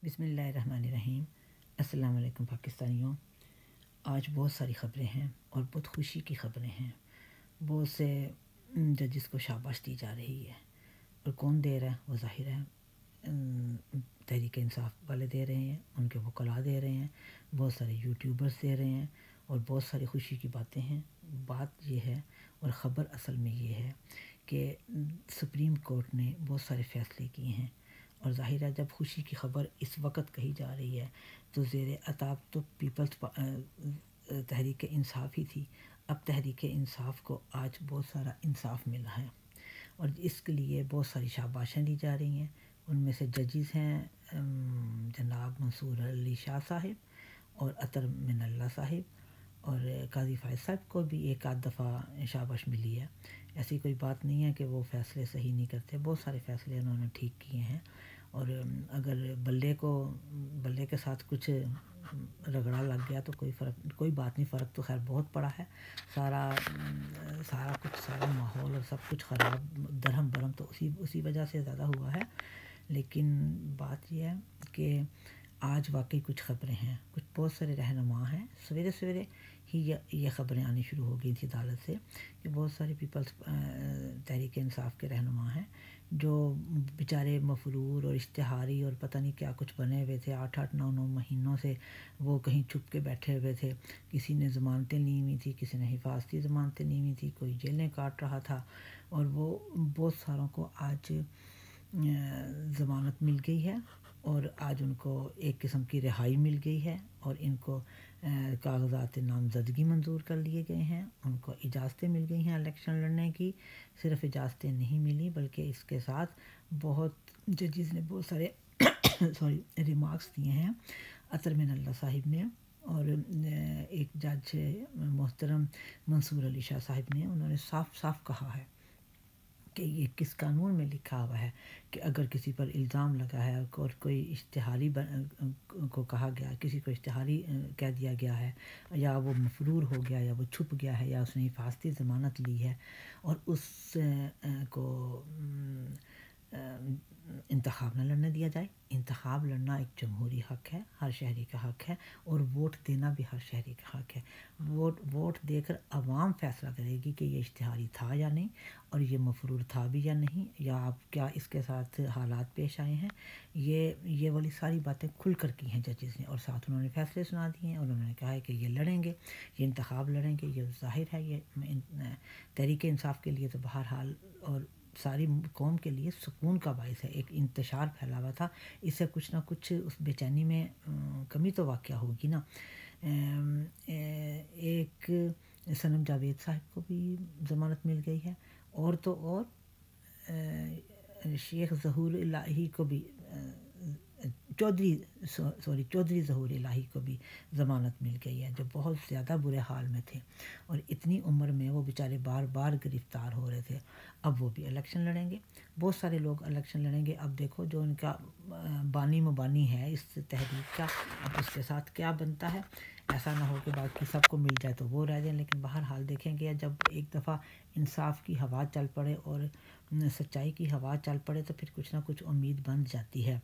बिस्मिल्लाहिर्रहमानिर्रहीम। अस्सलाम वालेकुम पाकिस्तानियों। आज बहुत सारी ख़बरें हैं और बहुत खुशी की ख़बरें हैं। बहुत से जजिस को शाबाश दी जा रही है और कौन दे रहा है वो ज़ाहिर है तहरीक इंसाफ वाले दे रहे हैं, उनके वकला दे रहे हैं, बहुत सारे यूट्यूबर्स दे रहे हैं और बहुत सारी खुशी की बातें हैं। बात ये है और ख़बर असल में ये है कि सुप्रीम कोर्ट ने बहुत सारे फ़ैसले किए हैं और ज़ाहिर है जब खुशी की ख़बर इस वक्त कही जा रही है तो ज़ेर अताब तो पीपल्स तहरीक इंसाफ ही थी। अब तहरीक इंसाफ को आज बहुत सारा इंसाफ मिला है और इसके लिए बहुत सारी शाबाशें दी जा रही हैं। उनमें से जजिस हैं जनाब मंसूर अली शाह साहिब और अतर मिनल्ला साहिब और काजी फायद साहब को भी एक आध दफ़ा शाबाश मिली है। ऐसी कोई बात नहीं है कि वो फ़ैसले सही नहीं करते, बहुत सारे फ़ैसले उन्होंने ठीक किए हैं। और अगर बल्ले के साथ कुछ रगड़ा लग गया तो कोई बात नहीं, फ़र्क तो खैर बहुत पड़ा है। सारा माहौल और सब कुछ ख़राब दरहम बरहम तो उसी वजह से ज़्यादा हुआ है। लेकिन बात यह है कि आज वाकई कुछ ख़बरें हैं, कुछ बहुत सारे रहनुमा हैं। सवेरे सवेरे ही ये ख़बरें आनी शुरू हो गई थी अदालत से कि बहुत सारे पीपल्स तहरीक इंसाफ के रहनुमा हैं जो बेचारे मफरूर और इश्तिहारी और पता नहीं क्या कुछ बने हुए थे। 8-8 9-9 महीनों से वो कहीं छुप के बैठे हुए थे। किसी ने ज़मानतें ली हुई थी, किसी ने हिफाजती ज़मानतें ली हुई थी, कोई जेलें काट रहा था और वो बहुत सारों को आज ज़मानत मिल गई है और आज उनको एक किस्म की रिहाई मिल गई है और इनको कागज़ात नामज़दगी मंजूर कर लिए गए हैं। उनको इजाज़तें मिल गई हैं इलेक्शन लड़ने की। सिर्फ इजाज़तें नहीं मिली बल्कि इसके साथ बहुत जजिस ने बहुत सारे रिमार्क्स दिए हैं। अतर मिनल्ला साहिब ने और एक जज मोहतरम मंसूर अली शाह साहिब ने, उन्होंने साफ साफ कहा है कि ये किस कानून में लिखा हुआ है कि अगर किसी पर इल्ज़ाम लगा है और कोई इश्तिहारी को कहा गया, किसी को इश्तिहारी कह दिया गया है या वो मफरूर हो गया या वो छुप गया है या उसने हिफाजती ज़मानत ली है और उस को इंतखाब न लड़ने दिया जाए। इंतखाब लड़ना एक जमहूरी हक़ है, हर शहरी का हक़ है और वोट देना भी हर शहरी का हक़ है। वोट देकर आवाम फ़ैसला करेगी कि ये इश्तिहारी था या नहीं और ये मफरूर था भी या नहीं, या आप क्या इसके साथ हालात पेश आए हैं। ये वाली सारी बातें खुल कर की हैं जजिस ने और साथ उन्होंने फ़ैसले सुना दिए हैं और उन्होंने कहा है कि ये लड़ेंगे, ये इंतखाब लड़ेंगे। ये ज़ाहिर है ये तहरीक इंसाफ के लिए तो बहरहाल और सारी कौम के लिए सुकून का बाइस है। एक इंतशार फैला हुआ था, इससे कुछ ना कुछ उस बेचैनी में कमी तो वाक़या होगी ना। एक सनम जावेद साहब को भी ज़मानत मिल गई है और तो और शेख ज़हूर इलाही को भी चौधरी ज़हूर इलाही को भी ज़मानत मिल गई है, जो बहुत ज़्यादा बुरे हाल में थे और इतनी उम्र में वो बेचारे बार बार गिरफ़्तार हो रहे थे। अब वो भी इलेक्शन लड़ेंगे, बहुत सारे लोग इलेक्शन लड़ेंगे। अब देखो जो इनका बानी मुबानी है इस तहरीक का, अब उसके साथ क्या बनता है। ऐसा ना हो कि बाकी सबको मिल जाए तो वो रह जाए। लेकिन बहरहाल देखेंगे जब एक दफ़ा इंसाफ की हवा चल पड़े और सच्चाई की हवा चल पड़े तो फिर कुछ ना कुछ उम्मीद बन जाती है।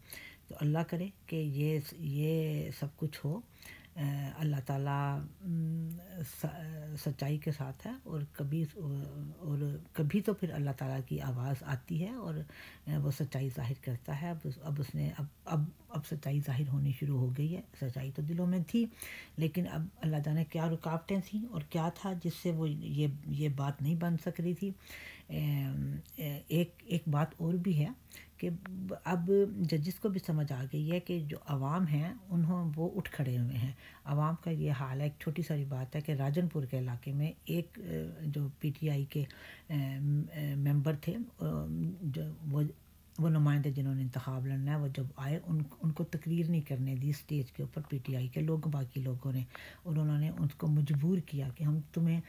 तो अल्लाह करे कि ये सब कुछ हो। अल्लाह ताला सच्चाई के साथ है और कभी तो फिर अल्लाह ताला की आवाज़ आती है और वो सच्चाई ज़ाहिर करता है। अब सच्चाई ज़ाहिर होनी शुरू हो गई है। सच्चाई तो दिलों में थी लेकिन अब अल्लाह जाने क्या रुकावटें थीं और क्या था जिससे वो ये बात नहीं बन सक रही थी। एक बात और भी है कि अब जजिस को भी समझ आ गई है कि जो अवाम हैं वो उठ खड़े हुए हैं। अवाम का ये हाल है। एक छोटी सारी बात है कि राजनपुर के इलाके में एक जो पीटीआई के मेंबर थे, जो वो नुमाइंदे जिन्होंने इंतखाब लड़ना है, वो जब आए उनको तकरीर नहीं करने दी स्टेज के ऊपर पीटीआई के बाकी लोगों ने, और उन्होंने उनको मजबूर किया कि हम तुम्हें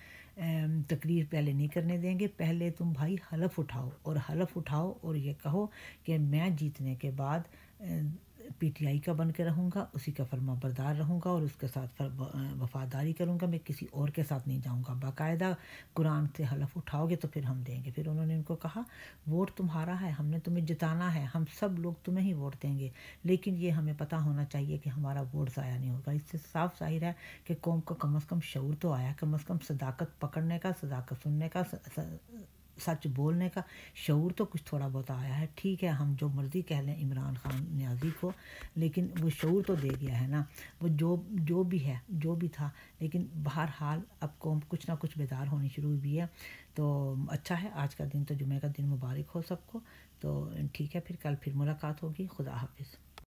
तकरीर पहले नहीं करने देंगे, पहले तुम भाई हलफ उठाओ और ये कहो कि मैं जीतने के बाद پی ٹی آئی کا بن کے رہوں گا، اسی کا فرما بردار رہوں گا اور اس کے ساتھ وفاداری کروں گا، میں کسی اور کے ساتھ نہیں جاؤں گا۔ باقاعدہ قرآن سے حلف اٹھاؤ گے تو پھر ہم دیں گے۔ پھر انہوں نے ان کو کہا ووٹ تمہارا ہے، ہم نے تمہیں جتانا ہے، ہم سب لوگ تمہیں ہی ووٹ دیں گے، لیکن یہ ہمیں پتہ ہونا چاہیے کہ ہمارا ووٹ ضائع نہیں ہوگا۔ اس سے صاف ظاہر ہے کہ قوم کو کم از کم شعور تو آیا، کم از کم صداقت پکڑنے کا، صداقت سننے کا، سچ بولنے کا شعور تو کچھ تھوڑا بہت آیا ہے۔ ٹھیک ہے ہم جو مرضی کہہ لیں عمران خان نیازی کو، لیکن وہ شعور تو دے گیا ہے نا، وہ جو بھی ہے، جو بھی تھا، لیکن بہرحال اب قوم کچھ نہ کچھ بیدار ہونی شروع ہوئی ہے۔ تو اچھا ہے، آج کا دن تو جمعہ کا دن مبارک ہو سب کو۔ تو ٹھیک ہے، پھر کل پھر ملاقات ہوگی۔ خدا حافظ۔